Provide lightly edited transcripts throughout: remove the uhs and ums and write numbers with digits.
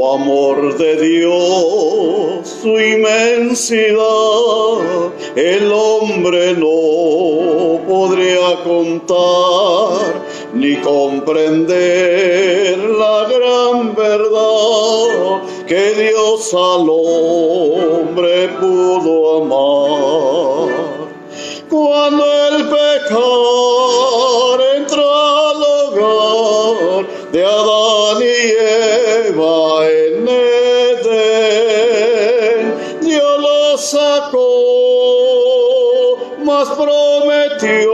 Oh amor de Dios, su inmensidad, el hombre no podría contar ni comprender la gran verdad que Dios al hombre pudo amar. Cuando el pecado entró al hogar de Adán y Eva en Edén, Dios los sacó, mas prometió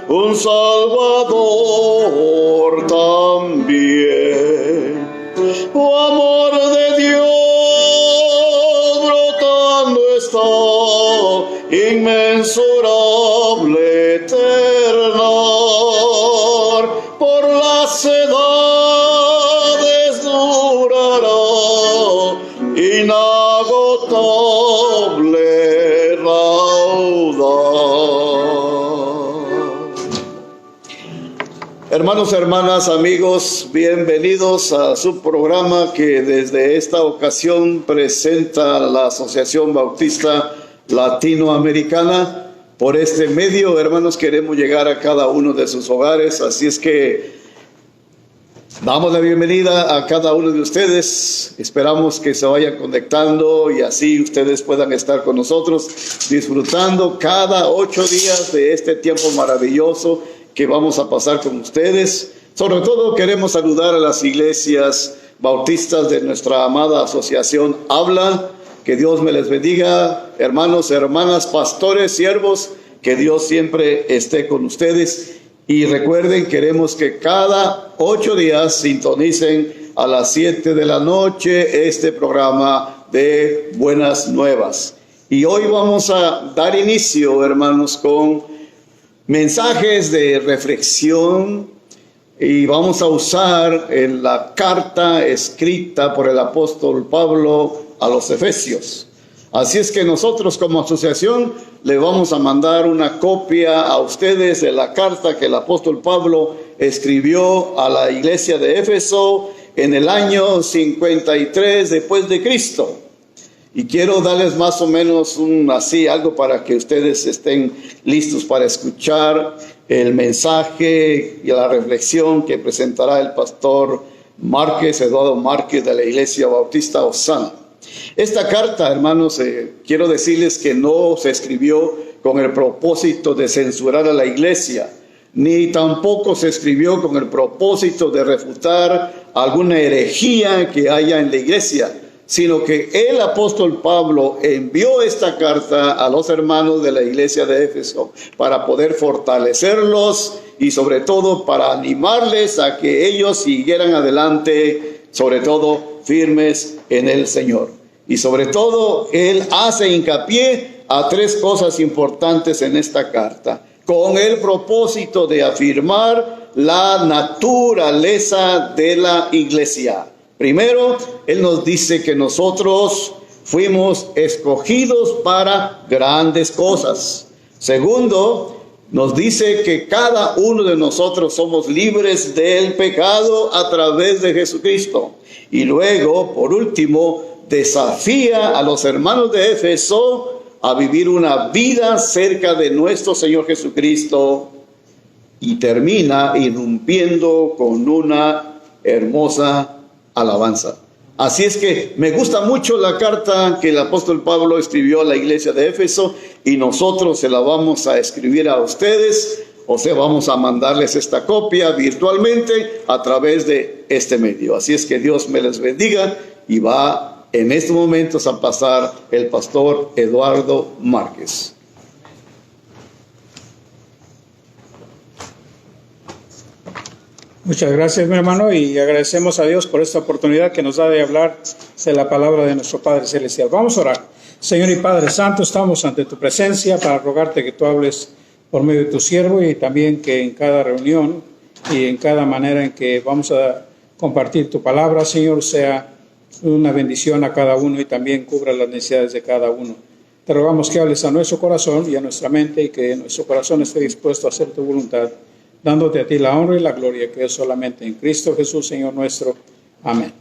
un Salvador también. Oh amor de Dios, brotando está, inmensurable, eternar, por las edades durará, inagotable raudal. Hermanos, hermanas, amigos, bienvenidos a su programa que desde esta ocasión presenta la Asociación Bautista Latinoamericana. Por este medio, hermanos, queremos llegar a cada uno de sus hogares, así es que damos la bienvenida a cada uno de ustedes. Esperamos que se vayan conectando y así ustedes puedan estar con nosotros disfrutando cada 8 días de este tiempo maravilloso que vamos a pasar con ustedes. Sobre todo queremos saludar a las iglesias bautistas de nuestra amada asociación Habla. Que Dios me les bendiga, hermanos, hermanas, pastores, siervos, que Dios siempre esté con ustedes. Y recuerden, queremos que cada 8 días sintonicen a las 7 de la noche este programa de Buenas Nuevas. Y hoy vamos a dar inicio, hermanos, con mensajes de reflexión y vamos a usar en la carta escrita por el apóstol Pablo a los Efesios. Así es que nosotros como asociación le vamos a mandar una copia a ustedes de la carta que el apóstol Pablo escribió a la iglesia de Éfeso en el año 53 después de Cristo. Y quiero darles más o menos algo para que ustedes estén listos para escuchar el mensaje y la reflexión que presentará el pastor Eduardo Márquez de la Iglesia Bautista Osana. Esta carta, hermanos, quiero decirles que no se escribió con el propósito de censurar a la iglesia, ni tampoco se escribió con el propósito de refutar alguna herejía que haya en la iglesia, sino que el apóstol Pablo envió esta carta a los hermanos de la iglesia de Éfeso para poder fortalecerlos y sobre todo para animarles a que ellos siguieran adelante, sobre todo firmes en el Señor. Y sobre todo, él hace hincapié a 3 cosas importantes en esta carta, con el propósito de afirmar la naturaleza de la iglesia. Primero, él nos dice que nosotros fuimos escogidos para grandes cosas. Segundo, nos dice que cada uno de nosotros somos libres del pecado a través de Jesucristo. Y luego, por último, desafía a los hermanos de Éfeso a vivir una vida cerca de nuestro Señor Jesucristo y termina irrumpiendo con una hermosa alabanza. Así es que me gusta mucho la carta que el apóstol Pablo escribió a la iglesia de Éfeso y nosotros se la vamos a escribir a ustedes, o sea, vamos a mandarles esta copia virtualmente a través de este medio. Así es que Dios me les bendiga y va en estos momentos a pasar el pastor Eduardo Márquez. Muchas gracias, mi hermano, y agradecemos a Dios por esta oportunidad que nos da de hablar de la palabra de nuestro Padre Celestial. Vamos a orar. Señor y Padre Santo, estamos ante tu presencia para rogarte que tú hables por medio de tu siervo y también que en cada reunión y en cada manera en que vamos a compartir tu palabra, Señor, sea una bendición a cada uno y también cubra las necesidades de cada uno. Te rogamos que hables a nuestro corazón y a nuestra mente y que nuestro corazón esté dispuesto a hacer tu voluntad, dándote a ti la honra y la gloria que es solamente en Cristo Jesús, Señor nuestro. Amén.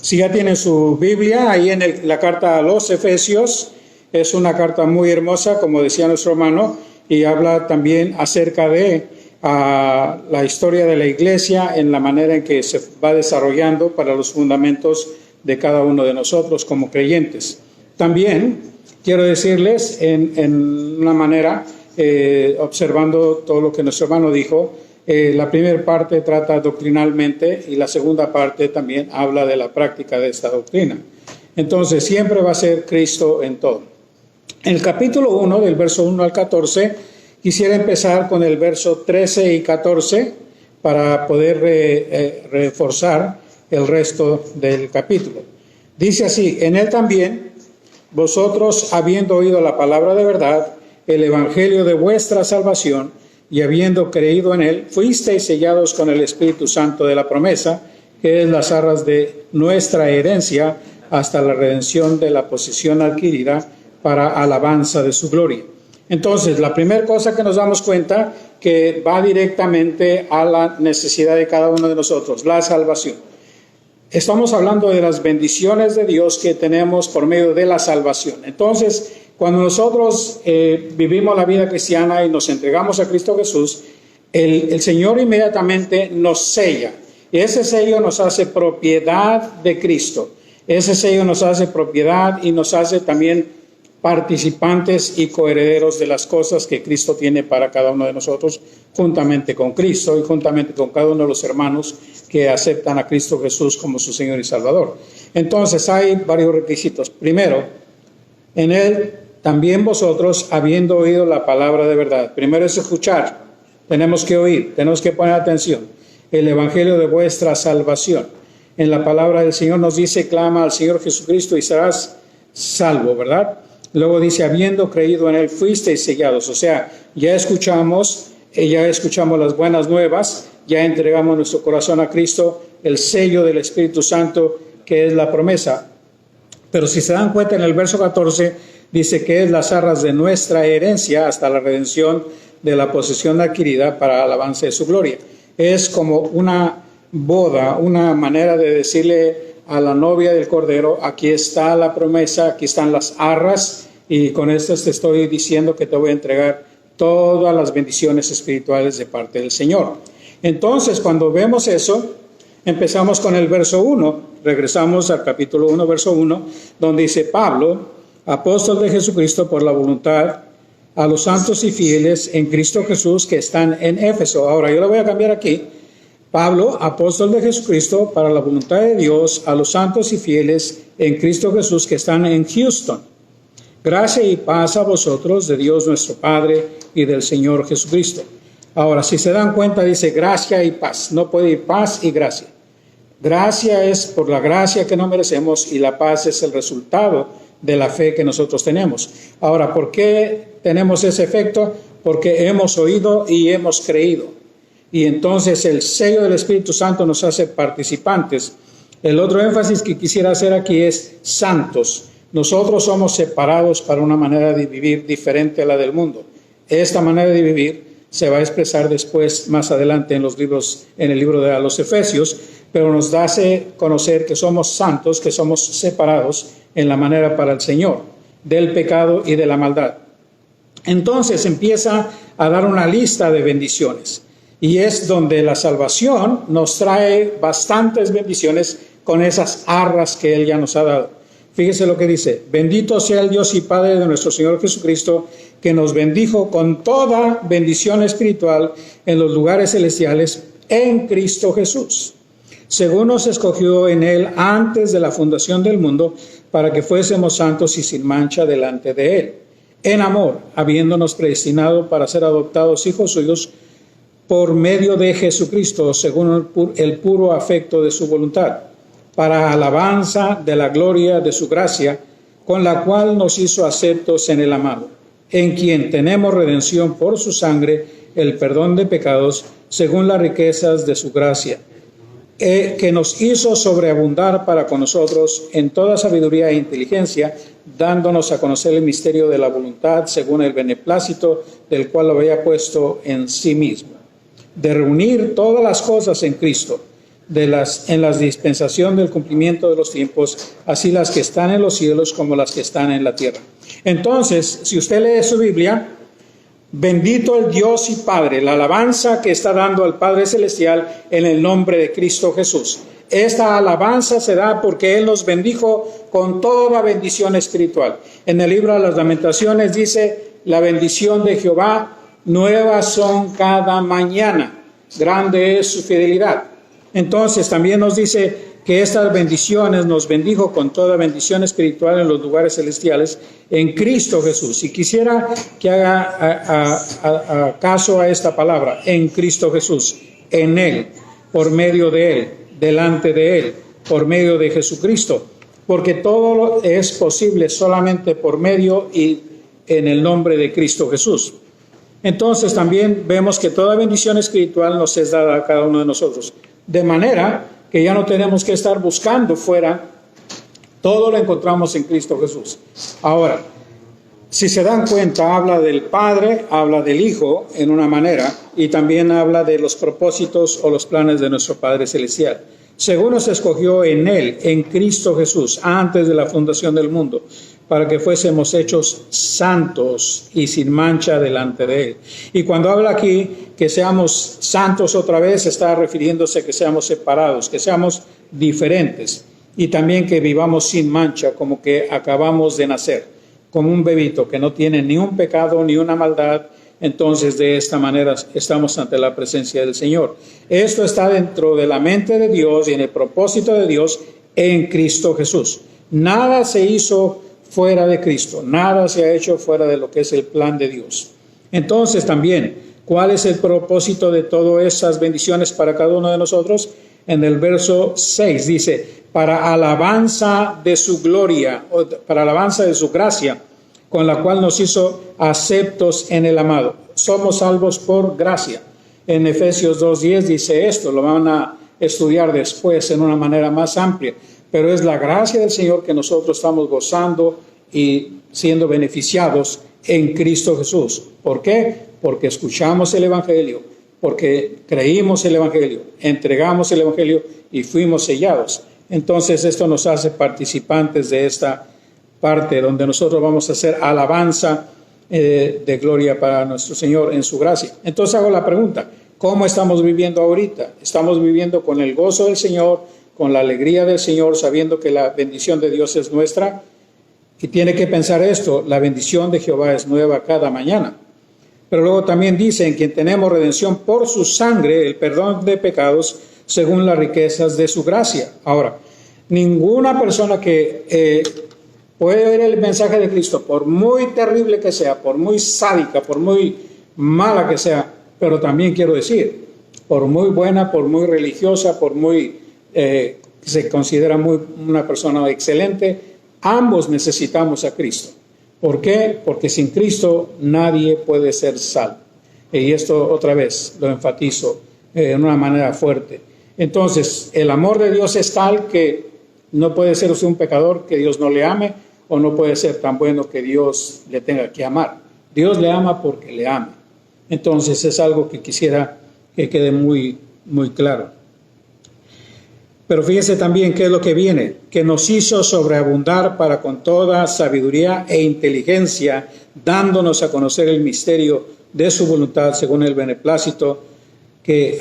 Si ya tienen su Biblia, ahí en la carta a los Efesios, es una carta muy hermosa, como decía nuestro hermano, y habla también acerca de la historia de la iglesia en la manera en que se va desarrollando para los fundamentos de cada uno de nosotros como creyentes. También quiero decirles en una manera, observando todo lo que nuestro hermano dijo, la primera parte trata doctrinalmente y la segunda parte también habla de la práctica de esta doctrina. Entonces, siempre va a ser Cristo en todo. En el capítulo 1, del verso 1 al 14, quisiera empezar con el verso 13 y 14 para poder reforzar el resto del capítulo. Dice así: en él también, vosotros, habiendo oído la palabra de verdad, el evangelio de vuestra salvación, y habiendo creído en él, fuisteis sellados con el Espíritu Santo de la promesa, que es las arras de nuestra herencia, hasta la redención de la posesión adquirida para alabanza de su gloria. Entonces, la primera cosa que nos damos cuenta, que va directamente a la necesidad de cada uno de nosotros, la salvación. Estamos hablando de las bendiciones de Dios que tenemos por medio de la salvación. Entonces, cuando nosotros vivimos la vida cristiana y nos entregamos a Cristo Jesús, el Señor inmediatamente nos sella. Y ese sello nos hace propiedad de Cristo. Ese sello nos hace propiedad y nos hace también participantes y coherederos de las cosas que Cristo tiene para cada uno de nosotros, juntamente con Cristo y juntamente con cada uno de los hermanos que aceptan a Cristo Jesús como su Señor y Salvador. Entonces hay varios requisitos. Primero, en él también vosotros, habiendo oído la palabra de verdad. Primero es escuchar, tenemos que oír, tenemos que poner atención. El evangelio de vuestra salvación. En la palabra del Señor nos dice: clama al Señor Jesucristo y serás salvo, ¿verdad? Luego dice: habiendo creído en él, fuisteis sellados. O sea, ya escuchamos las buenas nuevas, ya entregamos nuestro corazón a Cristo, el sello del Espíritu Santo, que es la promesa. Pero si se dan cuenta, en el verso 14 dice que es las arras de nuestra herencia hasta la redención de la posesión adquirida para alabanza de su gloria. Es como una boda, una manera de decirle a la novia del Cordero: aquí está la promesa, aquí están las arras, y con esto te estoy diciendo que te voy a entregar todas las bendiciones espirituales de parte del Señor. Entonces, cuando vemos eso, empezamos con el verso 1, regresamos al capítulo 1, verso 1, donde dice: Pablo, apóstol de Jesucristo por la voluntad, a los santos y fieles en Cristo Jesús que están en Éfeso. Ahora, yo lo voy a cambiar aquí. Pablo, apóstol de Jesucristo para la voluntad de Dios, a los santos y fieles en Cristo Jesús que están en Houston. Gracia y paz a vosotros de Dios nuestro Padre y del Señor Jesucristo. Ahora, si se dan cuenta, dice gracia y paz. No puede ir paz y gracia. Gracia es por la gracia que no merecemos y la paz es el resultado de la fe que nosotros tenemos. Ahora, ¿por qué tenemos ese efecto? Porque hemos oído y hemos creído. Y entonces el sello del Espíritu Santo nos hace participantes. El otro énfasis que quisiera hacer aquí es santos. Nosotros somos separados para una manera de vivir diferente a la del mundo. Esta manera de vivir se va a expresar después, más adelante en el libro de los Efesios, pero nos hace conocer que somos santos, que somos separados en la manera para el Señor, del pecado y de la maldad. Entonces empieza a dar una lista de bendiciones, y es donde la salvación nos trae bastantes bendiciones con esas arras que Él ya nos ha dado. Fíjese lo que dice: bendito sea el Dios y Padre de nuestro Señor Jesucristo, que nos bendijo con toda bendición espiritual en los lugares celestiales en Cristo Jesús, según nos escogió en Él antes de la fundación del mundo, para que fuésemos santos y sin mancha delante de Él, en amor, habiéndonos predestinado para ser adoptados hijos suyos por medio de Jesucristo, según el puro afecto de su voluntad, para alabanza de la gloria de su gracia, con la cual nos hizo aceptos en el amado, en quien tenemos redención por su sangre, el perdón de pecados, según las riquezas de su gracia, que nos hizo sobreabundar para con nosotros en toda sabiduría e inteligencia, dándonos a conocer el misterio de la voluntad, según el beneplácito del cual lo había puesto en sí mismo, de reunir todas las cosas en Cristo, en la dispensación del cumplimiento de los tiempos, así las que están en los cielos como las que están en la tierra. Entonces, si usted lee su Biblia, bendito el Dios y Padre, la alabanza que está dando al Padre Celestial en el nombre de Cristo Jesús. Esta alabanza se da porque Él nos bendijo con toda bendición espiritual. En el libro de las Lamentaciones dice, la bendición de Jehová, nuevas son cada mañana, grande es su fidelidad. Entonces también nos dice que estas bendiciones nos bendijo con toda bendición espiritual en los lugares celestiales en Cristo Jesús. Y quisiera que haga caso a esta palabra, en Cristo Jesús, en Él, por medio de Él, delante de Él, por medio de Jesucristo, porque todo es posible solamente por medio y en el nombre de Cristo Jesús. Entonces también vemos que toda bendición espiritual nos es dada a cada uno de nosotros, de manera que ya no tenemos que estar buscando fuera, todo lo encontramos en Cristo Jesús. Ahora, si se dan cuenta, habla del Padre, habla del Hijo en una manera, y también habla de los propósitos o los planes de nuestro Padre Celestial. Según nos escogió en Él, en Cristo Jesús, antes de la fundación del mundo, para que fuésemos hechos santos y sin mancha delante de Él. Y cuando habla aquí que seamos santos otra vez, está refiriéndose que seamos separados, que seamos diferentes, y también que vivamos sin mancha, como que acabamos de nacer, como un bebito que no tiene ni un pecado ni una maldad. Entonces de esta manera estamos ante la presencia del Señor. Esto está dentro de la mente de Dios y en el propósito de Dios en Cristo Jesús. Nada se hizo fuera de Cristo, nada se ha hecho fuera de lo que es el plan de Dios. Entonces también, ¿cuál es el propósito de todas esas bendiciones para cada uno de nosotros? En el verso 6 dice, para alabanza de su gloria, o para alabanza de su gracia, con la cual nos hizo aceptos en el amado. Somos salvos por gracia. En Efesios 2:10 dice esto, lo van a estudiar después en una manera más amplia, pero es la gracia del Señor que nosotros estamos gozando y siendo beneficiados en Cristo Jesús. ¿Por qué? Porque escuchamos el Evangelio, porque creímos el Evangelio, entregamos el Evangelio y fuimos sellados. Entonces esto nos hace participantes de esta parte donde nosotros vamos a hacer alabanza de gloria para nuestro Señor en su gracia. Entonces hago la pregunta, ¿cómo estamos viviendo ahorita? ¿Estamos viviendo con el gozo del Señor, con la alegría del Señor, sabiendo que la bendición de Dios es nuestra? Y tiene que pensar esto, la bendición de Jehová es nueva cada mañana. Pero luego también dice, en quien tenemos redención por su sangre, el perdón de pecados, según las riquezas de su gracia. Ahora, ninguna persona que puede oír el mensaje de Cristo, por muy terrible que sea, por muy sádica, por muy mala que sea, pero también quiero decir, por muy buena, por muy religiosa, por muy se considera una persona excelente, ambos necesitamos a Cristo. ¿Por qué? Porque sin Cristo nadie puede ser salvo. Y esto otra vez lo enfatizo de una manera fuerte. Entonces, el amor de Dios es tal que no puede ser usted un pecador que Dios no le ame, o no puede ser tan bueno que Dios le tenga que amar. Dios le ama porque le ama. Entonces es algo que quisiera que quede muy, muy claro. Pero fíjese también qué es lo que viene, que nos hizo sobreabundar para con toda sabiduría e inteligencia, dándonos a conocer el misterio de su voluntad según el beneplácito, que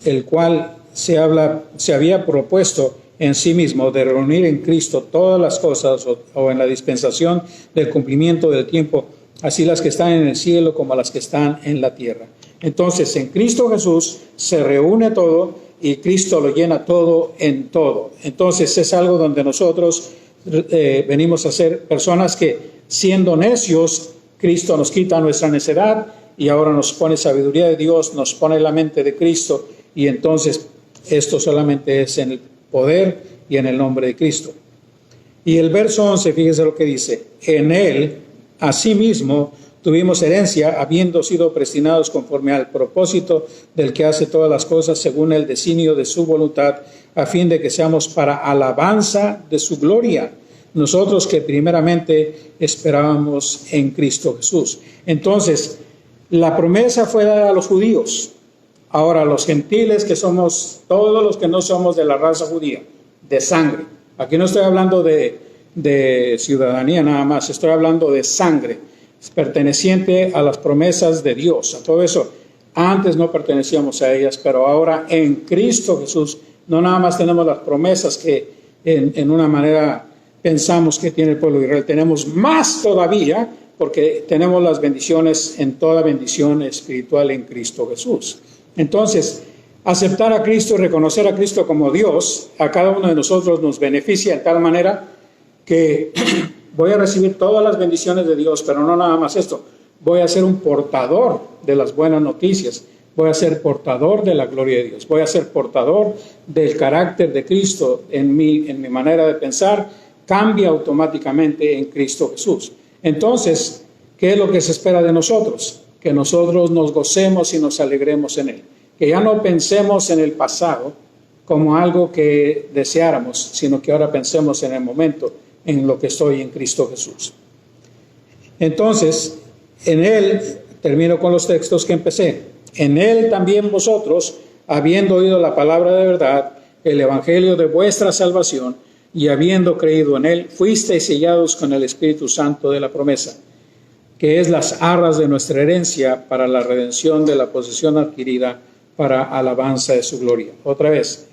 el cual se había propuesto en sí mismo de reunir en Cristo todas las cosas o en la dispensación del cumplimiento del tiempo, así las que están en el cielo como las que están en la tierra. Entonces, en Cristo Jesús se reúne todo y Cristo lo llena todo en todo. Entonces, es algo donde nosotros venimos a ser personas que, siendo necios, Cristo nos quita nuestra necedad y ahora nos pone sabiduría de Dios, nos pone la mente de Cristo, y entonces esto solamente es en el poder y en el nombre de Cristo. Y el verso 11, fíjese lo que dice, en Él, asimismo, tuvimos herencia, habiendo sido predestinados conforme al propósito del que hace todas las cosas según el designio de su voluntad, a fin de que seamos para alabanza de su gloria, nosotros que primeramente esperábamos en Cristo Jesús. Entonces, la promesa fue dada a los judíos. Ahora, los gentiles, que somos todos los que no somos de la raza judía, de sangre. Aquí no estoy hablando de ciudadanía nada más, estoy hablando de sangre, perteneciente a las promesas de Dios, a todo eso. Antes no pertenecíamos a ellas, pero ahora en Cristo Jesús, no nada más tenemos las promesas que en una manera pensamos que tiene el pueblo de Israel, tenemos más todavía, porque tenemos las bendiciones en toda bendición espiritual en Cristo Jesús. Entonces, aceptar a Cristo y reconocer a Cristo como Dios, a cada uno de nosotros nos beneficia de tal manera que voy a recibir todas las bendiciones de Dios, pero no nada más esto, voy a ser un portador de las buenas noticias, voy a ser portador de la gloria de Dios, voy a ser portador del carácter de Cristo en mi manera de pensar, cambia automáticamente en Cristo Jesús. Entonces, ¿qué es lo que se espera de nosotros? Que nosotros nos gocemos y nos alegremos en Él. Que ya no pensemos en el pasado como algo que deseáramos, sino que ahora pensemos en el momento, en lo que estoy en Cristo Jesús. Entonces, en Él, termino con los textos que empecé, en Él también vosotros, habiendo oído la palabra de verdad, el evangelio de vuestra salvación, y habiendo creído en Él, fuisteis sellados con el Espíritu Santo de la promesa, que es las arras de nuestra herencia para la redención de la posesión adquirida para alabanza de su gloria. Otra vez,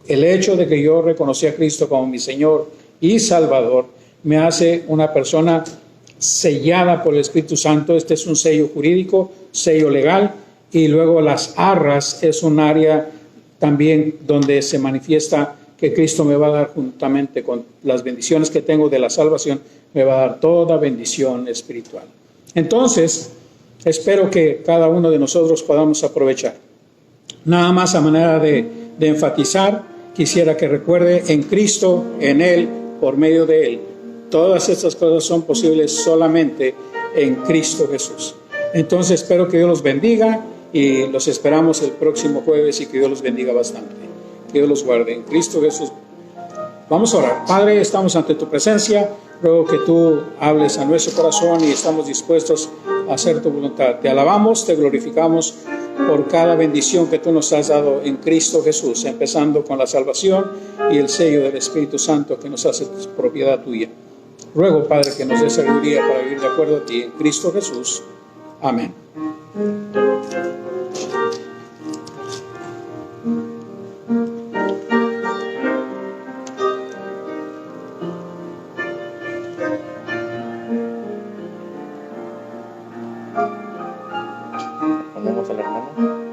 el hecho de que yo reconocí a Cristo como mi Señor y Salvador me hace una persona sellada por el Espíritu Santo. Este es un sello jurídico, sello legal, y luego las arras es un área también donde se manifiesta que Cristo me va a dar, juntamente con las bendiciones que tengo de la salvación, me va a dar toda bendición espiritual. Entonces, espero que cada uno de nosotros podamos aprovechar. Nada más a manera de enfatizar, quisiera que recuerde en Cristo, en Él, por medio de Él. Todas estas cosas son posibles solamente en Cristo Jesús. Entonces, espero que Dios los bendiga y los esperamos el próximo jueves y que Dios los bendiga bastante. Que Dios los guarde en Cristo Jesús. Vamos a orar. Padre, estamos ante tu presencia. Ruego que tú hables a nuestro corazón y estamos dispuestos a hacer tu voluntad. Te alabamos, te glorificamos por cada bendición que tú nos has dado en Cristo Jesús, empezando con la salvación y el sello del Espíritu Santo que nos hace propiedad tuya. Ruego, Padre, que nos dé sabiduría para vivir de acuerdo a ti en Cristo Jesús. Amén. Ponemos al hermano.